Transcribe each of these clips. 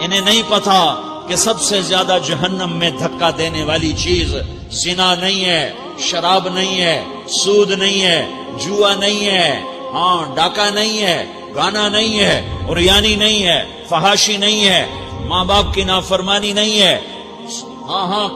انہیں نہیں پتا کہ سب سے زیادہ جہنم میں دھکا دینے والی چیز زنا نہیں ہے، شراب نہیں ہے، سود نہیں ہے، جوا نہیں ہے، ڈاکہ نہیں ہے، گانا نہیں ہے، عریانی نہیں ہے، فحاشی نہیں ہے، ماں باپ کی نافرمانی نہیں ہے،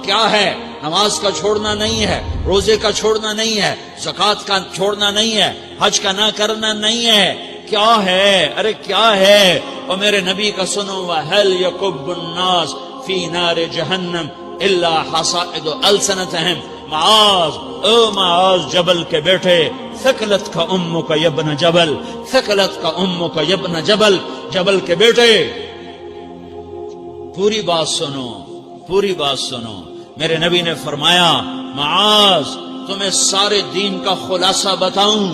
کیا ہے، نماز کا چھوڑنا نہیں ہے، روزے کا چھوڑنا نہیں ہے، زکوٰۃ کا چھوڑنا نہیں ہے، حج کا نہ کرنا نہیں ہے، کیا ہے؟ ارے کیا ہے؟ اور میرے نبی کا سنو، وَهَلْ يَكُبُّ النَّاسُ فِي نَارِ جَهَنَّمَ إِلَّا حَصَائِدُ أَلْسِنَتِهِمْ معاذ، او معاذ جبل کے بیٹے، ثقلت کا امک یبن جبل، ثقلت کا امک یبن جبل، جبل کے بیٹے پوری بات سنو، پوری بات سنو۔ میرے نبی نے فرمایا، معاذ تمہیں سارے دین کا خلاصہ بتاؤں،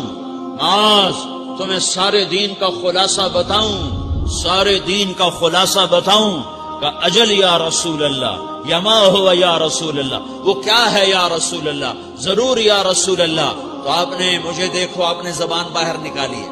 معاذ تمہیں سارے دین کا خلاصہ بتاؤں، سارے دین کا خلاصہ بتاؤں؟ کہ اجل یا رسول اللہ، یا ما ہوا یا رسول اللہ، وہ کیا ہے یا رسول اللہ؟ ضرور یا رسول اللہ۔ تو آپ نے مجھے دیکھو، آپ نے زبان باہر نکالی ہے،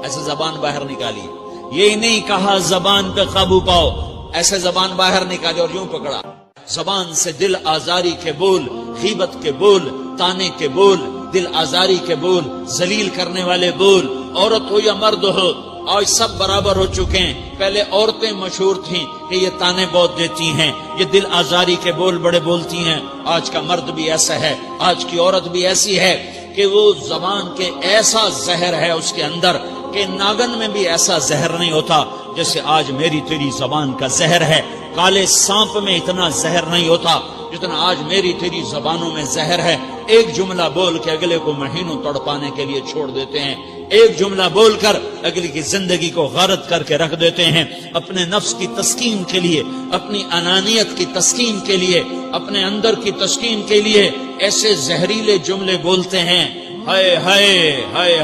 ایسے زبان باہر نکالی ہے، یہ نہیں کہا زبان پہ قابو پاؤ، ایسے زبان باہر نکالی اور یوں پکڑا۔ زبان سے دل آزاری کے بول، غیبت کے بول، تانے کے بول، دل آزاری کے بول، ذلیل کرنے والے بول، عورت ہو یا مرد ہو، آج سب برابر ہو چکے ہیں۔ پہلے عورتیں مشہور تھیں کہ یہ تانے بہت دیتی ہیں، یہ دل آزاری کے بول بڑے بولتی ہیں۔ آج کا مرد بھی ایسا ہے، آج کی عورت بھی ایسی ہے کہ وہ زبان کے ایسا زہر ہے اس کے اندر کہ ناگن میں بھی ایسا زہر نہیں ہوتا جیسے آج میری تیری زبان کا زہر ہے۔ کالے سانپ میں اتنا زہر نہیں ہوتا جتنا آج میری تیری زبانوں میں زہر ہے۔ ایک جملہ بول کے اگلے کو مہینوں تڑپانے کے لیے چھوڑ دیتے ہیں، ایک جملہ بول کر اگلے کی زندگی کو غارت کر کے رکھ دیتے ہیں، اپنے نفس کی تسکین کے لیے، اپنی انانیت کی تسکین کے لیے، اپنے اندر کی تسکین کے لیے ایسے زہریلے جملے بولتے ہیں۔ ہائے ہائے ہائے۔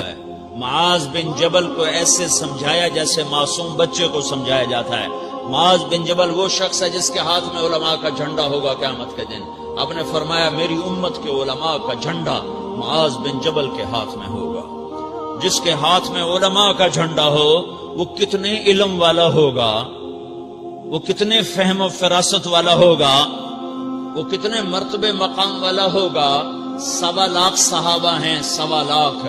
معاذ بن جبل کو ایسے سمجھایا جیسے معصوم بچے کو سمجھایا جاتا ہے۔ معاذ بن جبل وہ شخص ہے جس کے ہاتھ میں علماء کا جھنڈا ہوگا قیامت کے دن۔ آپ نے فرمایا میری امت کے علماء کا جھنڈا معاذ بن جبل کے ہاتھ میں ہوگا۔ جس کے ہاتھ میں علماء کا جھنڈا ہو وہ کتنے علم والا ہوگا، وہ کتنے فہم و فراست والا ہوگا، وہ کتنے مرتبے مقام والا ہوگا۔ 1.25 لاکھ صحابہ ہیں، 1.25 لاکھ،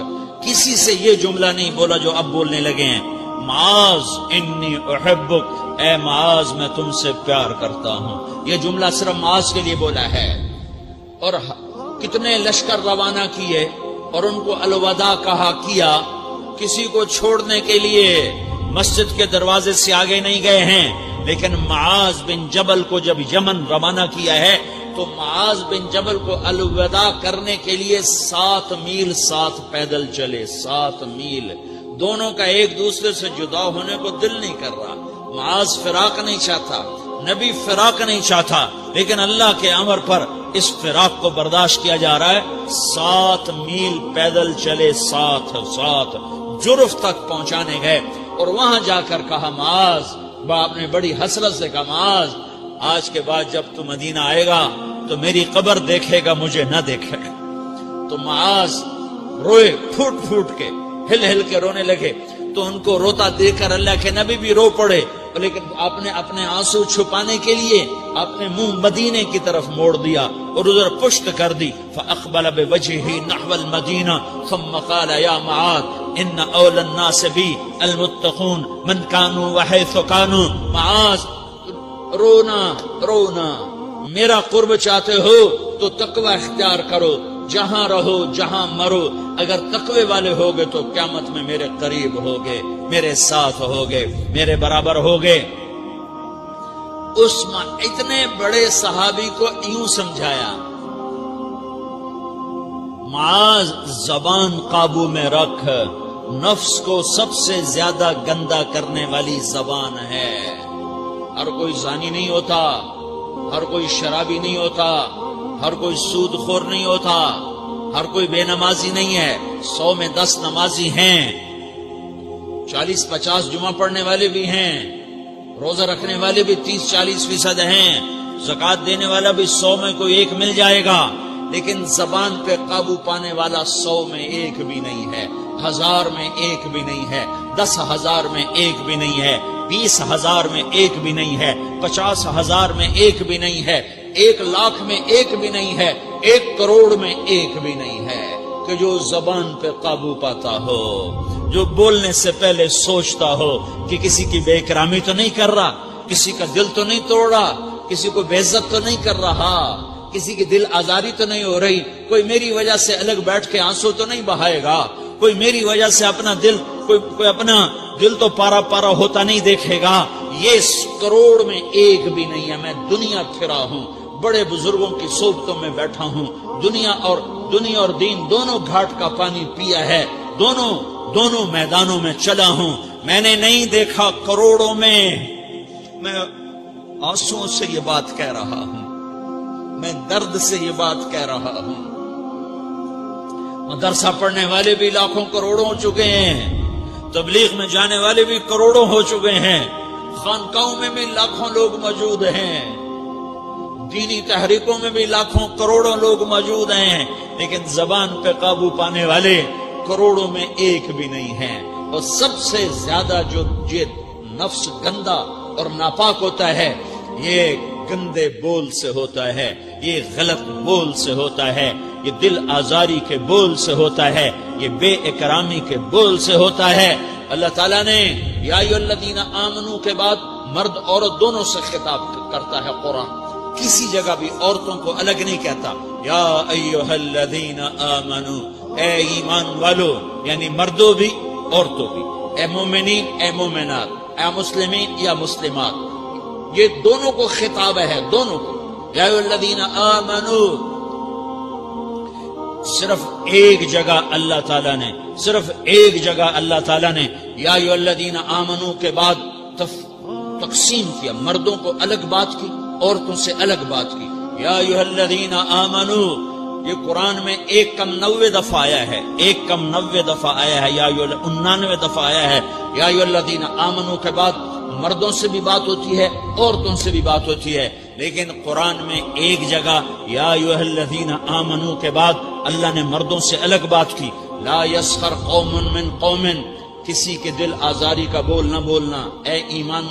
کسی سے یہ جملہ نہیں بولا جو اب بولنے لگے ہیں۔ معاذ انی احبک، اے معاذ میں تم سے پیار کرتا ہوں، یہ جملہ صرف معاذ کے لیے بولا ہے۔ اور کتنے لشکر روانہ کیے اور ان کو الوداع کہا کیا، کسی کو چھوڑنے کے لیے مسجد کے دروازے سے آگے نہیں گئے ہیں، لیکن معاذ بن جبل کو جب یمن روانہ کیا ہے تو معاذ بن جبل کو الوداع کرنے کے لیے 7 میل 7 پیدل چلے، 7 میل۔ دونوں کا ایک دوسرے سے جدا ہونے کو دل نہیں کر رہا۔ معاذ فراق نہیں چاہتا، نبی فراق نہیں چاہتا، لیکن اللہ کے امر پر اس فراق کو برداشت کیا جا رہا ہے۔ 7 میل پیدل چلے، 7 جرف تک پہنچانے گئے اور وہاں جا کر کہا معاذ، باپ نے بڑی حسرت سے کہا معاذ آج کے بعد جب تو مدینہ آئے گا تو میری قبر دیکھے گا، مجھے نہ دیکھے گا۔ تو معاذ روئے، پھوٹ پھوٹ کے، ہل ہل کے رونے لگے۔ تو ان کو روتا دیکھ کر اللہ کے نبی بھی رو پڑے، لیکن آپ نے اپنے آنسو چھپانے کے لیے اپنے منہ مدینے کی طرف موڑ دیا اور ادھر پشت کر دی۔ فاقبل بوجهه نحو المدینہ ثم قال یا معاذ ان اول الناس بی المتقون من كانوا وحيث كانوا۔ معاذ رونا رونا، میرا قرب چاہتے ہو تو تقوی اختیار کرو، جہاں رہو جہاں مرو، اگر تقوی والے ہوگے تو قیامت میں میرے قریب ہوگے، میرے ساتھ ہوگے، میرے برابر ہوگے۔ اس اتنے بڑے صحابی کو یوں سمجھایا، معاذ زبان قابو میں رکھ، نفس کو سب سے زیادہ گندا کرنے والی زبان ہے۔ ہر کوئی زانی نہیں ہوتا، ہر کوئی شرابی نہیں ہوتا، ہر کوئی سود خور نہیں ہوتا، ہر کوئی بے نمازی نہیں ہے۔ 100 میں 10 نمازی ہیں، 40-50 جمعہ پڑھنے والے بھی ہیں، روزہ رکھنے والے بھی 30-40% ہیں، زکوٰۃ دینے والا بھی 100 میں کوئی ایک مل جائے گا، لیکن زبان پہ قابو پانے والا 100 میں ایک بھی نہیں ہے، 1000 میں ایک بھی نہیں ہے، 10,000 میں ایک بھی نہیں ہے۔ 20,000 میں ایک بھی نہیں ہے، 50,000 میں ایک بھی نہیں ہے، 1,00,000 میں ایک بھی نہیں ہے، 1 کروڑ میں ایک بھی نہیں ہے کہ جو زبان پہ قابو پاتا ہو، جو بولنے سے پہلے سوچتا ہو کہ کسی کی بے اکرامی تو نہیں کر رہا، کسی کا دل تو نہیں توڑ رہا، کسی کو بے عزت تو نہیں کر رہا، کسی کی دل آزاری تو نہیں ہو رہی، کوئی میری وجہ سے الگ بیٹھ کے آنسو تو نہیں بہائے گا، کوئی میری وجہ سے اپنا دل کوئی اپنا دل تو پارا پارا ہوتا نہیں دیکھے گا۔ یہ 1 کروڑ میں ایک بھی نہیں ہے۔ میں دنیا پھرا ہوں، بڑے بزرگوں کی صحبتوں میں بیٹھا ہوں، دنیا اور دین دونوں گھاٹ کا پانی پیا ہے، دونوں میدانوں میں چلا ہوں، میں نے نہیں دیکھا کروڑوں میں۔ میں آنسوؤں سے یہ بات کہہ رہا ہوں، میں درد سے یہ بات کہہ رہا ہوں۔ مدرسہ پڑھنے والے بھی لاکھوں کروڑوں ہو چکے ہیں، تبلیغ میں جانے والے بھی کروڑوں ہو چکے ہیں، خانقاہوں میں بھی لاکھوں لوگ موجود ہیں، دینی تحریکوں میں بھی لاکھوں کروڑوں لوگ موجود ہیں، لیکن زبان پہ قابو پانے والے کروڑوں میں ایک بھی نہیں ہیں۔ اور سب سے زیادہ جو یہ نفس گندا اور ناپاک ہوتا ہے، یہ گندے بول سے ہوتا ہے، یہ غلط بول سے ہوتا ہے، یہ دل آزاری کے بول سے ہوتا ہے، یہ بے اکرامی کے بول سے ہوتا ہے۔ اللہ تعالیٰ نے یا ایھا الذین آمنو کے بعد مرد عورت دونوں سے خطاب کرتا ہے قرآن، کسی جگہ بھی عورتوں کو الگ نہیں کہتا۔ یا ایھا الذین آمنو، اے ایمان والو، یعنی مردوں بھی عورتوں بھی، اے مومنین اے مومنات، اے مسلمین یا مسلمات، یہ دونوں کو خطاب ہے، دونوں کو۔ یا ایھا الذین آمنو، صرف ایک جگہ اللہ تعالیٰ نے یا ایھا الذین آمنو کے بعد تقسیم کیا، مردوں کو الگ بات کی، عورتوں سے الگ بات کی۔ یا ایھا الذین آمنو، یہ قرآن میں 199 دفعہ آیا ہے، 199 دفعہ آیا ہے، یا 99 دفعہ آیا ہے۔ یا ایھا الذین آمنو کے بعد مردوں سے بھی بات ہوتی ہے، عورتوں سے بھی بات ہوتی ہے، لیکن قرآن میں ایک جگہ یا ایھا الذین آمنو کے بعد اللہ نے مردوں سے الگ بات کی۔ لا یسخر قوم من قوم، کسی کے دل آزاری کا بول نہ بولنا۔ اے ایمان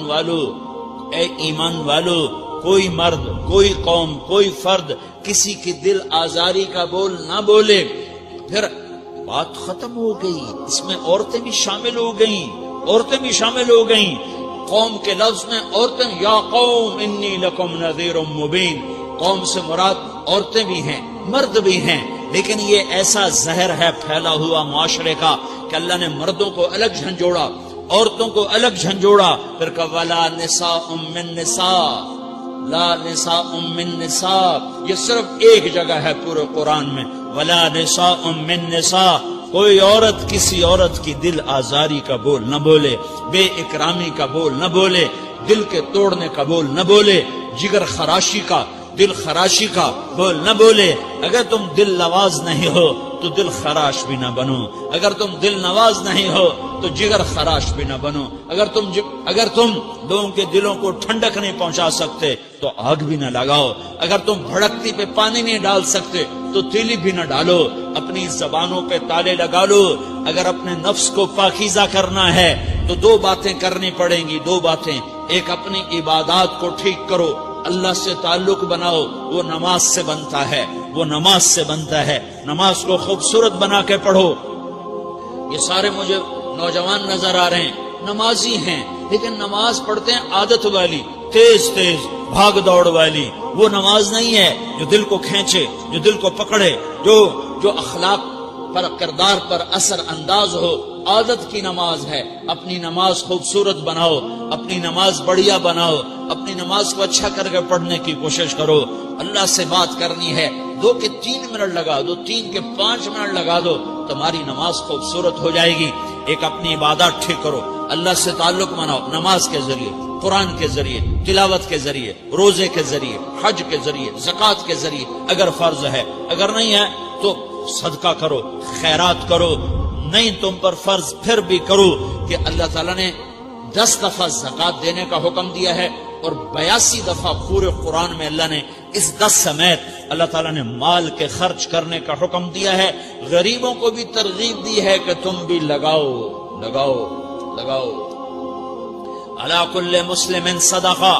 والو، کوئی مرد، کوئی قوم، کوئی فرد کسی کی دل آزاری کا بول نہ بولے۔ پھر بات ختم ہو گئی، اس میں عورتیں بھی شامل ہو گئیں، قوم کے لفظ میں عورتیں، یا قوم انی لکم نذیر مبین، قوم سے مراد عورتیں بھی ہیں، مرد بھی ہیں، لیکن یہ ایسا زہر ہے پھیلا ہوا معاشرے کا کہ اللہ نے مردوں کو الگ جھنجھوڑا، عورتوں کو الگ جھنجھوڑا، پھر کہا ولا نساء من نساء، لا نساء من نساء، یہ صرف ایک جگہ ہے پورے قرآن میں، ولا نساء من نساء، کوئی عورت کسی عورت کی دل آزاری کا بول نہ بولے، بے اکرامی کا بول نہ بولے، دل کے توڑنے کا بول نہ بولے، جگر خراشی کا، دل خراشی کا بول نہ بولے۔ اگر تم دل نواز نہیں ہو تو دل خراش بھی نہ بنو، اگر تم دل نواز نہیں ہو تو جگر خراش بھی نہ بنو، اگر تم لوگوں کے دلوں کو ٹھنڈک نہیں پہنچا سکتے تو آگ بھی نہ لگاؤ، اگر تم بھڑکتی پہ پانی نہیں ڈال سکتے تو تیلی بھی نہ ڈالو، اپنی زبانوں پہ تالے لگا لو۔ اگر اپنے نفس کو پاکیزہ کرنا ہے تو 2 باتیں کرنی پڑیں گی، 2 باتیں، ایک اپنی عبادات کو ٹھیک کرو، اللہ سے تعلق بناؤ، وہ نماز سے بنتا ہے، نماز کو خوبصورت بنا کے پڑھو۔ یہ سارے مجھے نوجوان نظر آ رہے ہیں، نمازی ہیں، لیکن نماز پڑھتے ہیں عادت والی، تیز بھاگ دوڑ والی، وہ نماز نہیں ہے جو دل کو کھینچے، جو دل کو پکڑے، جو اخلاق پر، کردار پر اثر انداز ہو۔ عادت کی نماز ہے، اپنی نماز خوبصورت بناؤ، اپنی نماز بڑھیا بناؤ، اپنی نماز کو اچھا کر کے پڑھنے کی کوشش کرو۔ اللہ سے بات کرنی ہے، 2 کے 3 منٹ لگا دو، 3 کے 5 منٹ لگا دو، تمہاری نماز خوبصورت ہو جائے گی۔ ایک اپنی عبادات ٹھیک کرو، اللہ سے تعلق بناؤ، نماز کے ذریعے، قرآن کے ذریعے، تلاوت کے ذریعے، روزے کے ذریعے، حج کے ذریعے، زکوٰۃ کے ذریعے، اگر فرض ہے، اگر نہیں ہے تو صدقہ کرو، خیرات کرو، نہیں تم پر فرض پھر بھی کرو کہ اللہ تعالیٰ نے 10 دفعہ زکوٰۃ دینے کا حکم دیا ہے، اور 82 دفعہ پورے قرآن میں اللہ نے اس 10 سمیت اللہ تعالیٰ نے مال کے خرچ کرنے کا حکم دیا ہے۔ غریبوں کو بھی ترغیب دی ہے کہ تم بھی لگاؤ۔ علی کل مسلم صدقہ